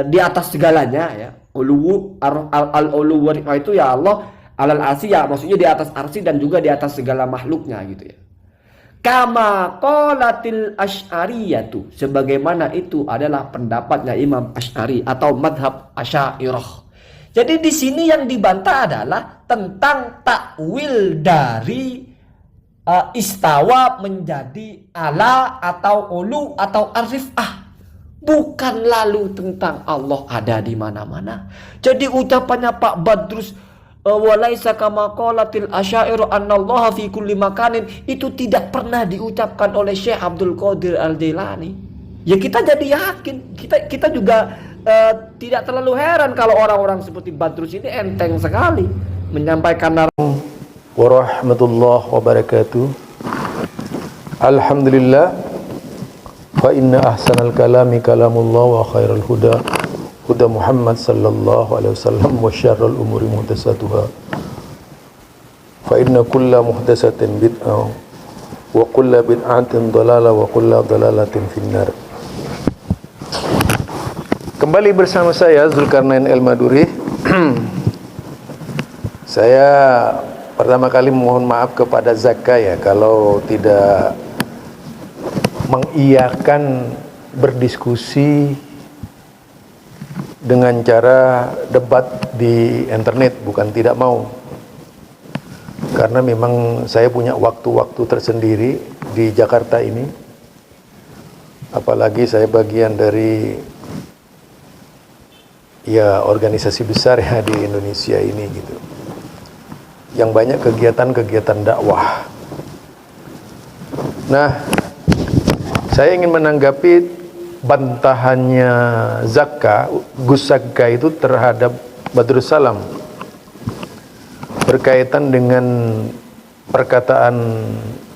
di atas segalanya ya. Al-ulu itu ya Allah alal arsy ya, maksudnya di atas arsy dan juga di atas segala makhluknya gitu ya. Kama qolatil asy'ariyatu, sebagaimana itu adalah pendapatnya Imam Asy'ari atau madhab Asy'ariyah. Jadi di sini yang dibantah adalah tentang takwil dari istawa menjadi ala atau ulu atau arifah, bukan lalu tentang Allah ada di mana-mana. Jadi ucapannya Pak Badrus walaisa kama qalatil asy'ari annallaha fi kulli makanin, itu tidak pernah diucapkan oleh Syekh Abdul Qadir Al-Jailani. Ya kita jadi yakin, kita juga tidak terlalu heran kalau orang-orang seperti Badrus ini enteng sekali menyampaikan warahmatullahi wabarakatuh. Alhamdulillah, fa inna ahsanal kalami kalamullah wa khairal huda huda Muhammad sallallahu alaihi wasallam wa syarrul umuri muhdatsatuha fa inna kulla muhdatsatin bid'ah wa kulla bid'atin dhalalah wa kulla dhalalatin finnar. Kembali bersama saya Zulkarnain El-Maduri. Saya pertama kali mohon maaf kepada Zaka ya kalau tidak mengiyakan berdiskusi dengan cara debat di internet, bukan tidak mau, karena memang saya punya waktu-waktu tersendiri di Jakarta ini, apalagi saya bagian dari ya organisasi besar ya di Indonesia ini gitu, yang banyak kegiatan-kegiatan dakwah. Nah, saya ingin menanggapi bantahannya Gus Zakka itu terhadap Badrus Salam berkaitan dengan perkataan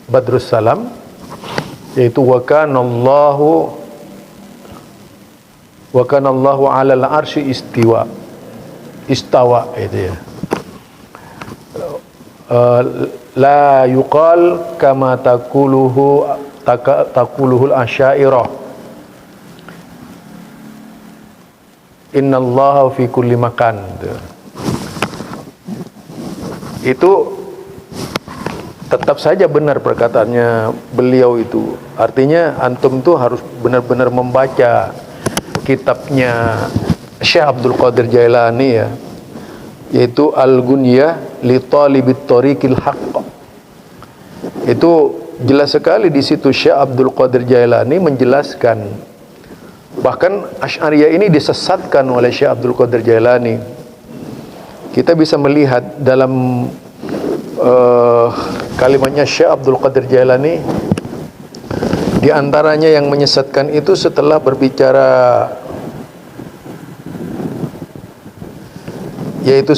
Badrus Salam, yaitu wa kana Allahu 'alal arsy istawa itu ya. La yuqal kama taquluhul asy'ariyah innallaha fi kulli makan. Itu tetap saja benar perkataannya beliau itu. Artinya antum tuh harus benar-benar membaca kitabnya Syekh Abdul Qadir Jailani ya, yaitu Al-Gunyah li Talibit Thariqil Haqq. Itu jelas sekali di situ Syekh Abdul Qadir Jailani menjelaskan, bahkan Asy'ariyah ini disesatkan oleh Syekh Abdul Qadir Jailani. Kita bisa melihat dalam kalimatnya Syekh Abdul Qadir Jailani, di antaranya yang menyesatkan itu setelah berbicara, yaitu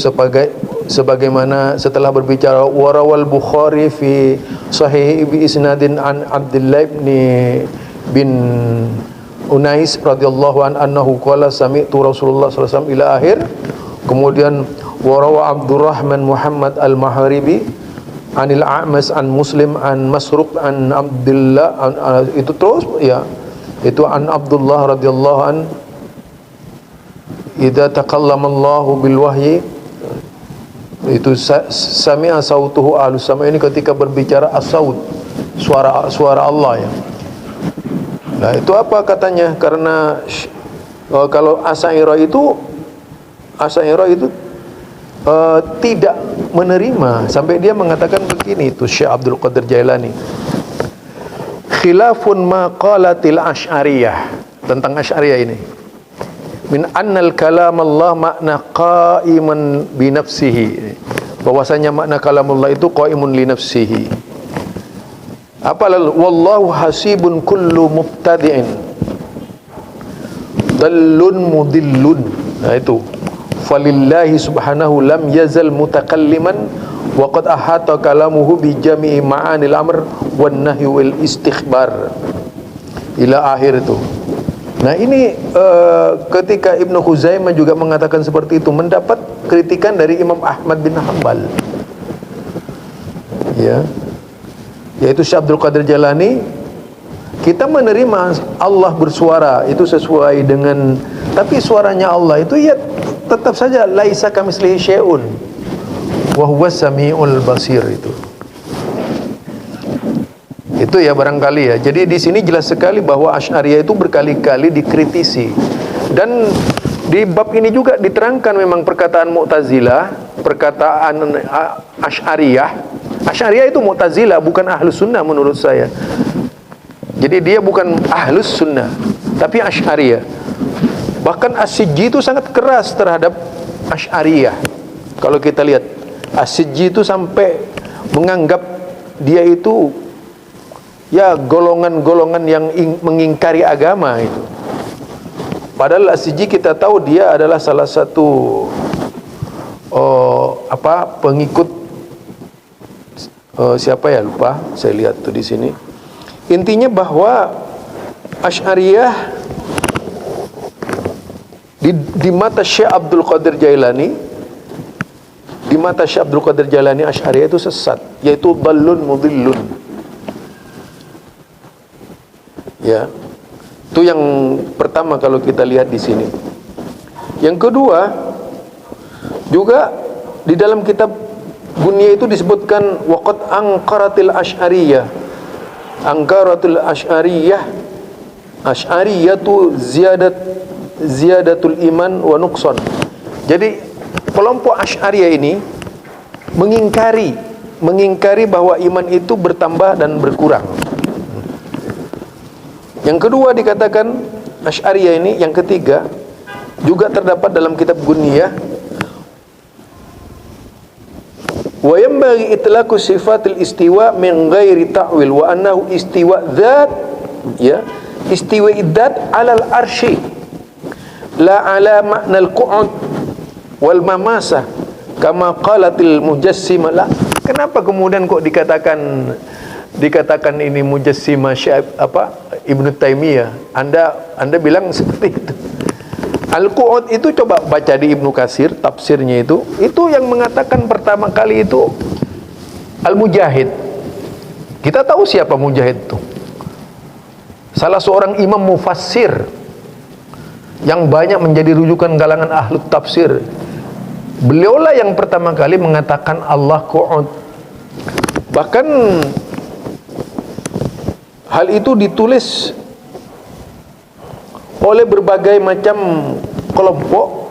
sebagaimana setelah berbicara warawal Bukhari fi sahih bi isnadin an Abdullah bin Unais radhiyallahu anhu qala sami'tu Rasulullah sallallahu alaihi wasallam ila akhir. Kemudian warawa Abdurrahman Muhammad Al-Maharibi anil A'mas an Muslim an Masruq an Abdullah itu terus ya, itu an Abdullah radhiyallahu an idza takallama Allahu bil wahyi, itu sami'a sautuhu ahlus sama, ini ketika berbicara as-saut, suara Allah ya. Nah, itu apa katanya? Karena kalau Asy'ariyah itu tidak menerima, sampai dia mengatakan begini, itu Syekh Abdul Qadir Jailani, khilafun ma qalatil Asy'ariyah, tentang Asy'ariyah ini, min annal kalam Allah makna qaiman bi nafsihi, bahwasanya makna kalamullah itu qaimun li nafsihi. Apa lalu wallahu hasibun kullu mubtadi'in dallun mudillun. Nah itu falillahi subhanahu lam yazal mutakalliman wa qad ahata kalamuhu bi jami'i ma'anil amr wan nahyi wal istikhbar ila akhir itu. Nah ini ketika Ibnu Khuzaimah juga mengatakan seperti itu, mendapat kritikan dari Imam Ahmad bin Hanbal ya, yaitu Syekh Abdul Qadir Jailani Kita menerima Allah bersuara itu sesuai dengan, tapi suaranya Allah itu ya tetap saja laisa kamitslihi syai'un wa huwas samiul basir itu. Itu ya barangkali ya. Jadi di sini jelas sekali bahwa Asy'ariyah itu berkali-kali dikritisi. Dan di bab ini juga diterangkan memang perkataan Mu'tazilah, perkataan Asy'ariyah. Asy'ariyah itu Mu'tazilah, bukan Ahlus Sunnah menurut saya. Jadi dia bukan Ahlus Sunnah, tapi Asy'ariyah. Bahkan As-Sijji itu sangat keras terhadap Asy'ariyah. Kalau kita lihat, As-Sijji itu sampai menganggap dia itu ya golongan-golongan yang mengingkari agama itu. Padahal As-Sijji kita tahu dia adalah salah satu pengikut siapa ya, lupa saya lihat tuh di sini. Intinya bahwa Asy'ariyah di mata Syekh Abdul Qadir Jailani, Asy'ariyah itu sesat, yaitu dhallun mudhillun. Ya. Itu yang pertama kalau kita lihat di sini. Yang kedua, juga di dalam kitab Gunyah itu disebutkan waqad anqaratil Asy'ariyah. Angkaratul Asy'ariyah, Asy'ariyatu ziyadatul iman wa nuqsan. Jadi kelompok Asy'ariyah ini mengingkari bahwa iman itu bertambah dan berkurang. Yang kedua dikatakan Asy'ariyah ini, yang ketiga juga terdapat dalam kitab Gunyah, wa yanbaghi itlaqu sifatil istiwa min ghairi ta'wil wa annahu istiwa dzat, ya, istiwa dzat 'alal arsy la 'ala ma'nal qu'ud wal mamasah kama qalatil mujassimah. La, kenapa kemudian kok dikatakan ini mujassimah Ibnu Taimiyah? Anda bilang seperti itu. Al-Qu'ud itu coba baca di Ibnu Katsir tafsirnya itu yang mengatakan pertama kali itu Al-Mujahid. Kita tahu siapa Mujahid itu. Salah seorang imam mufassir yang banyak menjadi rujukan kalangan ahlu tafsir. Beliaulah yang pertama kali mengatakan Allah Qu'ud. Bahkan hal itu ditulis oleh berbagai macam kelompok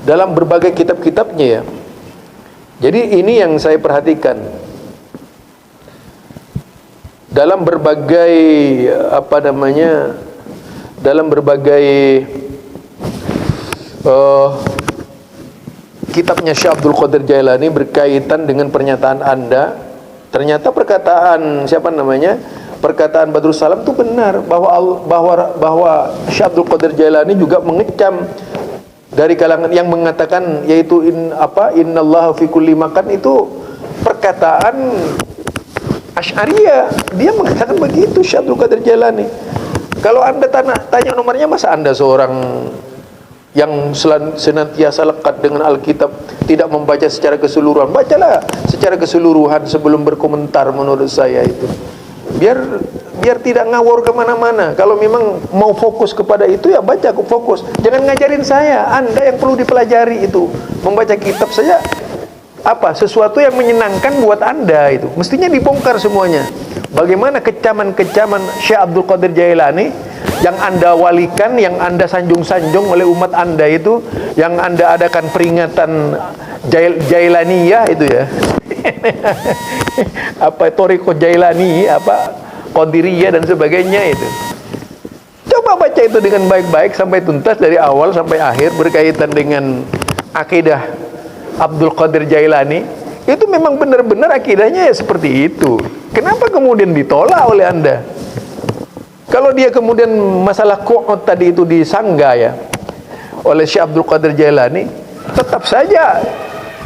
dalam berbagai kitab-kitabnya ya. Jadi ini yang saya perhatikan dalam berbagai kitabnya Syekh Abdul Qadir Jailani berkaitan dengan pernyataan Anda. Ternyata perkataan perkataan Badrus Salam itu benar, bahwa Syekh Abdul Qadir Jailani juga mengecam dari kalangan yang mengatakan, yaitu innallaha fi kulli makan, itu perkataan Asy'ariyah. Dia mengatakan begitu Syekh Abdul Qadir Jailani. Kalau Anda tanya nomornya, masa Anda seorang yang senantiasa lekat dengan Alkitab tidak membaca secara keseluruhan? Bacalah secara keseluruhan sebelum berkomentar, menurut saya itu. Biar tidak ngawur kemana-mana. Kalau memang mau fokus kepada itu, ya baca fokus. Jangan ngajarin saya. Anda yang perlu dipelajari itu. Membaca kitab saja sesuatu yang menyenangkan buat Anda itu. Mestinya dibongkar semuanya. Bagaimana kecaman-kecaman Syekh Abdul Qadir Jailani yang Anda walikan, yang Anda sanjung-sanjung oleh umat Anda itu, yang Anda adakan peringatan Jailaniyah itu ya. Thariqah Jailani, Qadiriyah dan sebagainya itu. Coba baca itu dengan baik-baik sampai tuntas dari awal sampai akhir berkaitan dengan akidah Abdul Qadir Jailani. Itu memang benar-benar akidahnya ya seperti itu. Kenapa kemudian ditolak oleh Anda? Kalau dia kemudian masalah Qu'ud tadi itu disanggah ya oleh Syekh Abdul Qadir Jailani, tetap saja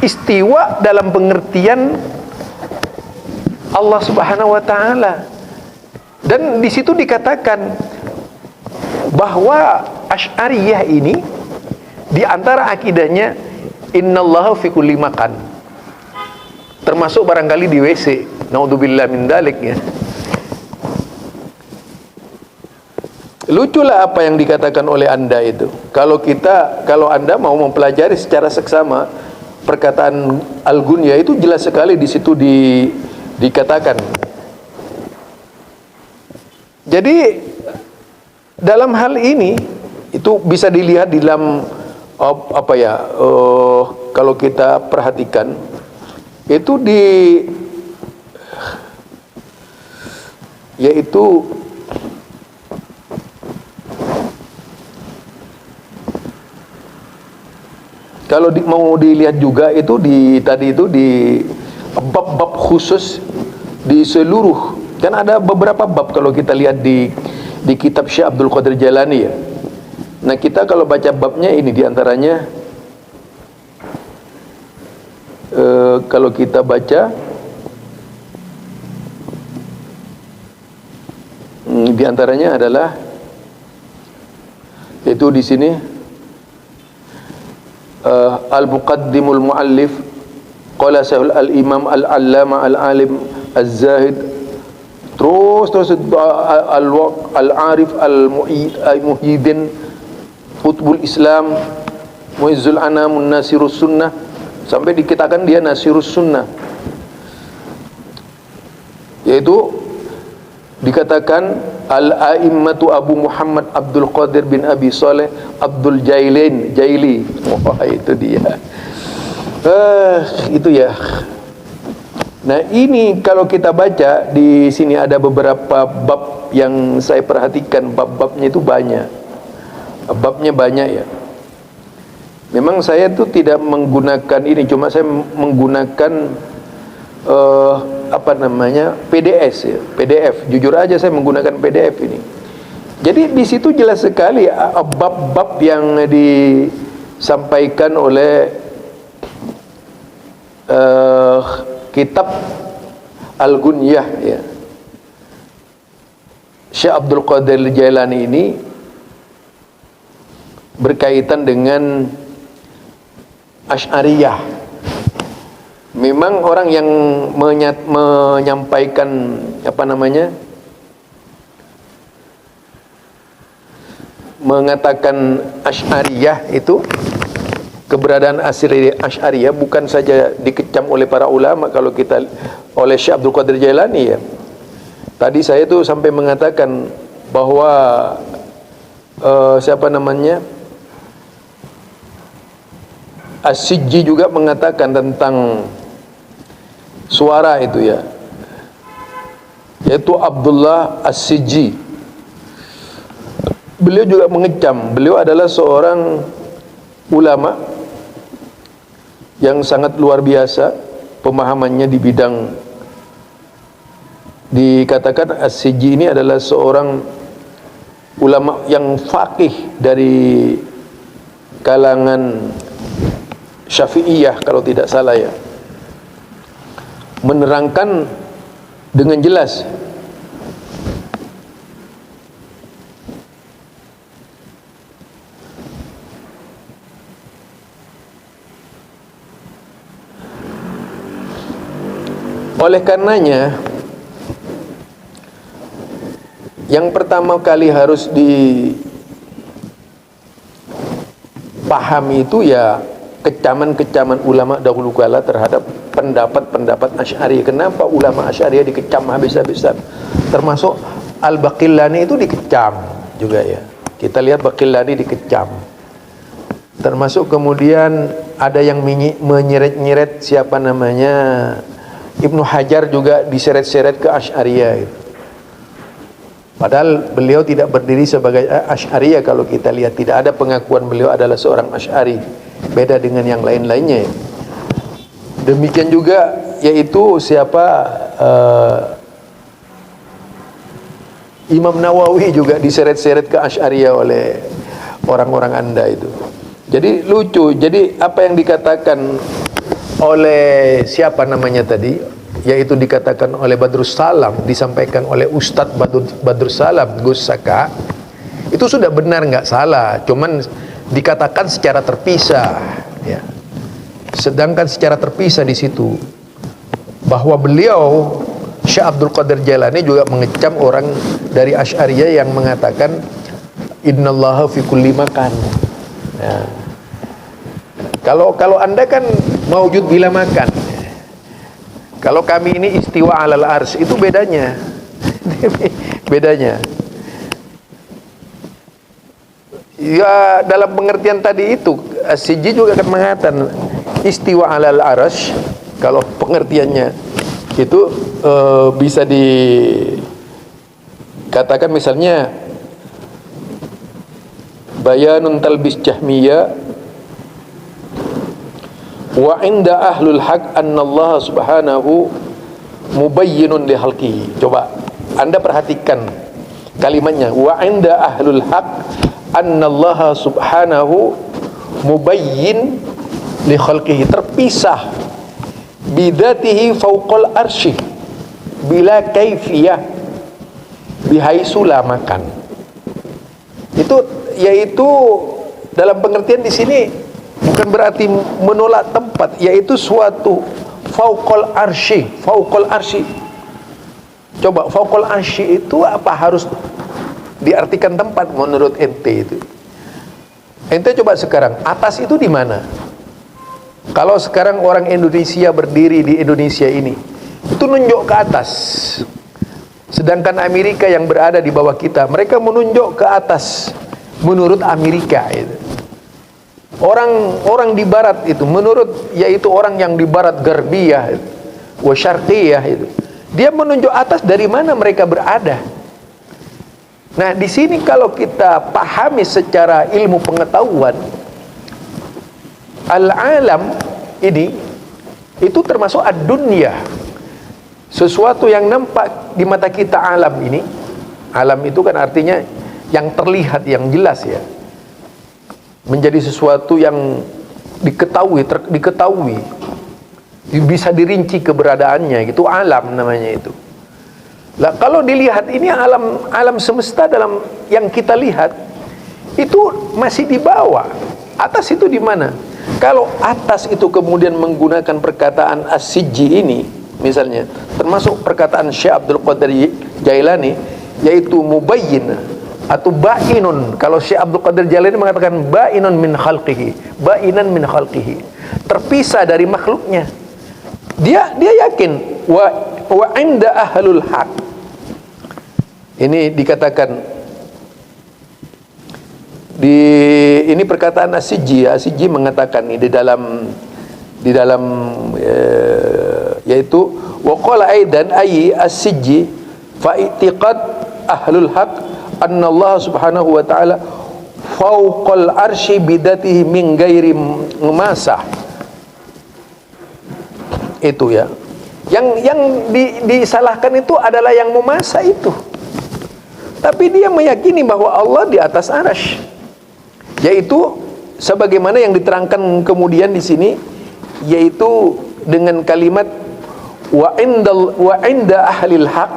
istiwa dalam pengertian Allah Subhanahu wa taala. Dan di situ dikatakan bahwa Asy'ariyah ini di antara akidahnya innallaha fi kulli makan. Termasuk barangkali di WC. Naudzubillah min dzalik ya. Luculah apa yang dikatakan oleh Anda itu. Kalau Anda mau mempelajari secara seksama perkataan Al-Gunya itu jelas sekali di situ dikatakan. Jadi dalam hal ini itu bisa dilihat di dalam kalau kita perhatikan itu yaitu kalau mau dilihat juga itu tadi itu di bab-bab khusus di seluruh, kan ada beberapa bab kalau kita lihat di kitab Syekh Abdul Qadir Jailani ya. Nah kita kalau baca babnya ini diantaranya kalau kita baca diantaranya adalah itu di sini Al-Muqaddimul Muallif qala Sahul Al-Imam Al-Allama Al-Alim Az-Zahid terus Al-Arif Al-Muhyiddin Qutbul Islam Muizzul Anam Nasirus Sunnah sampai dikatakan dia Nasirus Sunnah, yaitu dikatakan Al-A'immatu Abu Muhammad Abdul Qadir bin Abi Saleh Abdul Jaili. Wah, itu dia. Itu ya. Nah, ini kalau kita baca di sini ada beberapa bab yang saya perhatikan, bab-babnya itu banyak. Babnya banyak ya. Memang saya tuh tidak menggunakan ini, cuma saya menggunakan PDS ya, PDF. Jujur aja saya menggunakan PDF ini. Jadi di situ jelas sekali bab-bab yang disampaikan oleh kitab Al-Gunyah ya. Syekh Abdul Qadir Jailani ini berkaitan dengan Asy'ariyah. Memang orang yang menyampaikan mengatakan Asy'ariyah itu, keberadaan Asy'ariyah bukan saja dikecam oleh para ulama, kalau kita oleh Syekh Abdul Qadir Jailani ya. Tadi saya tuh sampai mengatakan bahwa As-Sijji juga mengatakan tentang suara itu ya, yaitu Abdullah As-Sijji. Beliau juga mengecam. Beliau adalah seorang ulama yang sangat luar biasa pemahamannya di bidang, dikatakan As-Sijji ini adalah seorang ulama yang faqih dari kalangan Syafi'iyah kalau tidak salah ya, menerangkan dengan jelas oleh karenanya yang pertama kali harus dipahami itu ya kecaman-kecaman ulama dahulu kala terhadap pendapat-pendapat Asy'ari. Kenapa ulama Asy'ari dikecam habis-habisan? Termasuk Al-Baqillani itu dikecam juga ya. Kita lihat Baqillani dikecam. Termasuk kemudian ada yang menyeret-nyeret siapa namanya, Ibnu Hajar juga diseret-seret ke Asy'ariyah itu. Padahal beliau tidak berdiri sebagai Asy'ariyah. Kalau kita lihat tidak ada pengakuan beliau adalah seorang Asy'ari, beda dengan yang lain-lainnya. Demikian juga yaitu Imam Nawawi juga diseret-seret ke Asy'ariyah oleh orang-orang Anda itu. Jadi lucu. Jadi apa yang dikatakan oleh siapa namanya tadi, yaitu dikatakan oleh Badrus Salam, disampaikan oleh Ustadz Badrus Salam Gus Saka, itu sudah benar, nggak salah, cuman dikatakan secara terpisah ya. Sedangkan secara terpisah di situ bahwa beliau Syekh Abdul Qadir Jailani juga mengecam orang dari Asy'ariyah yang mengatakan Innallaha fi kulli makan. Nah, kalau Anda kan maujud bila makan. Kalau kami ini istiwa alal ars, itu bedanya. Bedanya. Ya, dalam pengertian tadi itu As-Sijji juga akan mengatakan istiwa alal arsy. Kalau pengertiannya itu bisa dikatakan misalnya bayanun talbis jahmiyah wa inda ahlul haq annallaha subhanahu mubayyinun li khalqihi. Coba Anda perhatikan kalimatnya, wa inda ahlul haq annallaha subhanahu mubayyin li khalqihi, terpisah bidatihi fauqal arsy bila kaifiyah bihaisu la makan. Itu yaitu dalam pengertian di sini bukan berarti menolak tempat, yaitu suatu fauqal arsy. Fauqal arsy, coba fauqal arsy itu apa, harus diartikan tempat menurut ente itu? Ente coba sekarang, atas itu di mana? Kalau sekarang orang Indonesia berdiri di Indonesia ini, itu nunjuk ke atas. Sedangkan Amerika yang berada di bawah kita, mereka menunjuk ke atas menurut Amerika itu. Orang di barat itu menurut, yaitu orang yang di barat garbiyah wa syarqiyah itu, dia menunjuk atas dari mana mereka berada. Nah, di sini kalau kita pahami secara ilmu pengetahuan, al-alam ini itu termasuk ad-dunya. Sesuatu yang nampak di mata kita, alam ini. Alam itu kan artinya yang terlihat, yang jelas ya. Menjadi sesuatu yang diketahui, bisa dirinci keberadaannya, itu alam namanya itu. Lah kalau dilihat ini alam semesta dalam yang kita lihat itu masih di bawah. Atas itu di mana? Kalau atas itu kemudian menggunakan perkataan As-Sijji ini, misalnya, termasuk perkataan Syekh Abdul Qadir Jailani, yaitu mubayyin atau ba'inun. Kalau Syekh Abdul Qadir Jailani mengatakan ba'inun min khalqihi, ba'inan min khalqihi, terpisah dari makhluknya. Dia yakin wa inda ahlul haq. Ini dikatakan ini perkataan As-Sijji. As-Sijji mengatakan ini di dalam yaitu wa qala aidan ayy As-Sijji fa i'tiqad ahlul haq anna Allah subhanahu wa ta'ala fauqal arsy bidatihi min ghairi masah. Itu ya. Yang disalahkan itu adalah yang memasah itu. Tapi dia meyakini bahwa Allah di atas arasy. Yaitu sebagaimana yang diterangkan kemudian di sini, yaitu dengan kalimat wa inda ahlil haq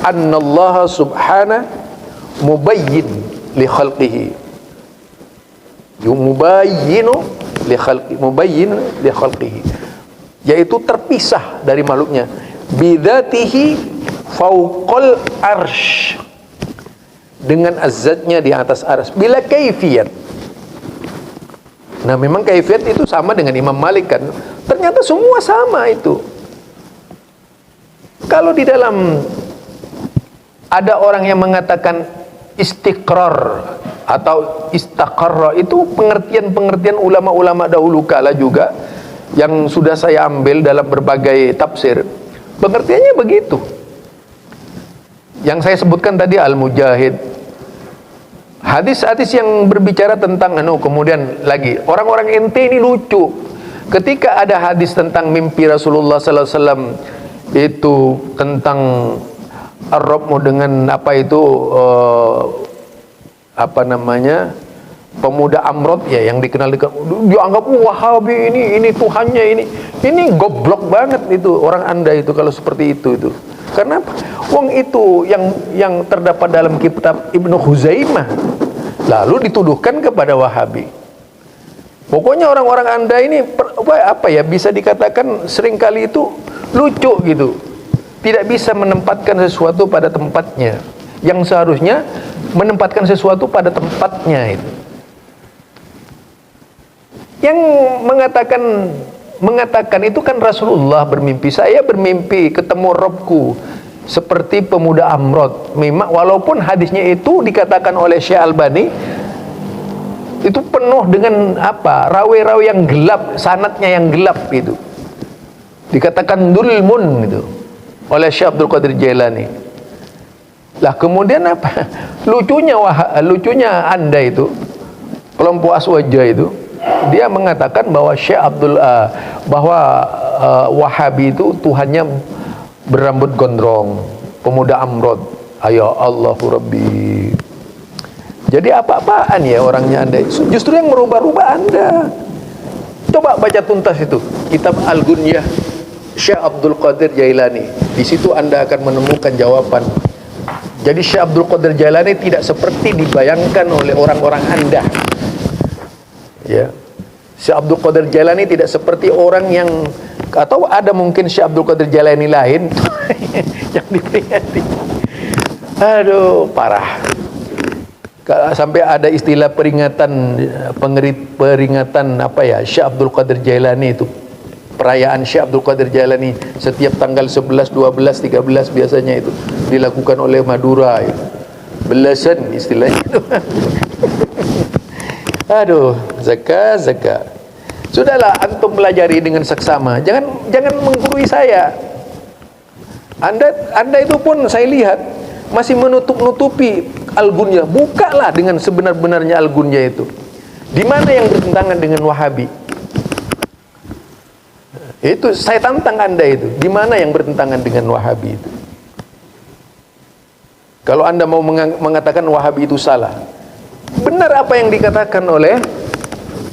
annallaha subhana mubayyin li khalqihi. Mubayyinu li khalqihi, yaitu terpisah dari makhluknya, bidzatihi fauqal arsy, dengan azatnya di atas arsy, bila kaifiyat. Nah, memang kaifiyat itu sama dengan Imam Malik kan. Ternyata semua sama itu. Kalau di dalam ada orang yang mengatakan istiqrar atau istaqarra, itu pengertian-pengertian ulama-ulama dahulu kala juga yang sudah saya ambil dalam berbagai tafsir. Pengertiannya begitu. Yang saya sebutkan tadi Al-Mujahid, hadis-hadis yang berbicara tentang kemudian lagi orang-orang ente ini lucu. Ketika ada hadis tentang mimpi Rasulullah sallallahu alaihi wasallam itu tentang ar-rabmu dengan apa itu pemuda Amrod ya, yang dikenal dianggap Wahabi, ini Tuhannya, ini goblok banget itu orang Anda itu kalau seperti itu. Karena wong itu yang terdapat dalam kitab Ibnu Huzaimah lalu dituduhkan kepada Wahabi. Pokoknya orang-orang Anda ini bisa dikatakan seringkali itu lucu gitu. Tidak bisa menempatkan sesuatu pada tempatnya. Yang seharusnya menempatkan sesuatu pada tempatnya itu. Yang mengatakan itu kan Rasulullah bermimpi. Saya bermimpi ketemu Robku seperti pemuda Amrod. Memang walaupun hadisnya itu dikatakan oleh Syekh Albani itu penuh dengan rawi-rawi yang gelap, sanadnya yang gelap itu. Dikatakan dulmun itu oleh Syekh Abdul Qadir Jailani. Lah kemudian apa? Lucunya Anda itu, kelompok Aswaja itu, dia mengatakan bahwa Wahabi itu Tuhannya berambut gondrong, pemuda Amrod. Ayo Allahu Rabbi. Jadi apa-apaan ya orangnya Anda. Justru yang merubah-rubah Anda. Coba baca tuntas itu kitab Al-Gunyah Syekh Abdul Qadir Jailani. Di situ Anda akan menemukan jawaban. Jadi Syekh Abdul Qadir Jailani tidak seperti dibayangkan oleh orang-orang Anda. Ya. Syekh Abdul Qadir Jailani tidak seperti orang yang, atau ada mungkin Syekh Abdul Qadir Jailani lain yang diperingati. Aduh, parah. Sampai ada istilah peringatan Syekh Abdul Qadir Jailani itu, perayaan Syekh Abdul Qadir Jailani setiap tanggal 11, 12, 13 biasanya itu dilakukan oleh Madura itu. Belasan istilahnya itu. Aduh, zakat. Sudahlah antum pelajari dengan seksama. Jangan menggurui saya. Anda itu pun saya lihat masih menutup-nutupi Al-Gunyah. Bukalah dengan sebenar-benarnya Al-Gunyah itu. Di mana yang bertentangan dengan Wahabi? Itu saya tantang Anda itu. Di mana yang bertentangan dengan Wahabi itu? Kalau Anda mau mengatakan Wahabi itu salah, benar apa yang dikatakan oleh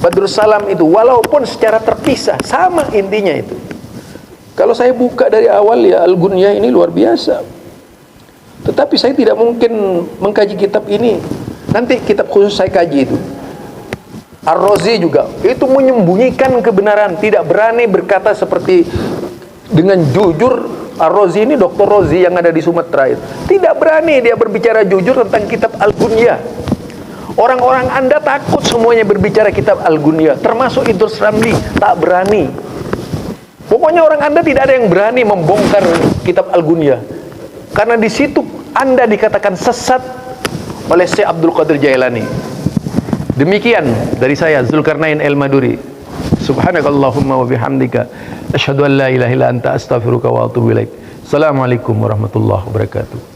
Badrus Salam itu, walaupun secara terpisah, sama intinya itu. Kalau saya buka dari awal ya Al-Gunyah ini luar biasa. Tetapi saya tidak mungkin mengkaji kitab ini. Nanti kitab khusus saya kaji itu. Ar-Razi juga itu menyembunyikan kebenaran, tidak berani berkata seperti dengan jujur. Ar-Razi ini Dr. Razi yang ada di Sumatera itu tidak berani dia berbicara jujur tentang kitab Al-Gunyah. Orang-orang Anda takut semuanya berbicara kitab Al-Gunyah, termasuk Idrus Ramli tak berani. Pokoknya orang Anda tidak ada yang berani membongkar kitab Al-Gunyah, karena di situ Anda dikatakan sesat oleh Syekh Abdul Qadir Jailani. Demikian dari saya Zulkarnain El-Maduri. Subhanakallahumma wa bihamdika asyhadu an la ilaha illa anta astaghfiruka wa atubu ilaik. Assalamualaikum warahmatullahi wabarakatuh.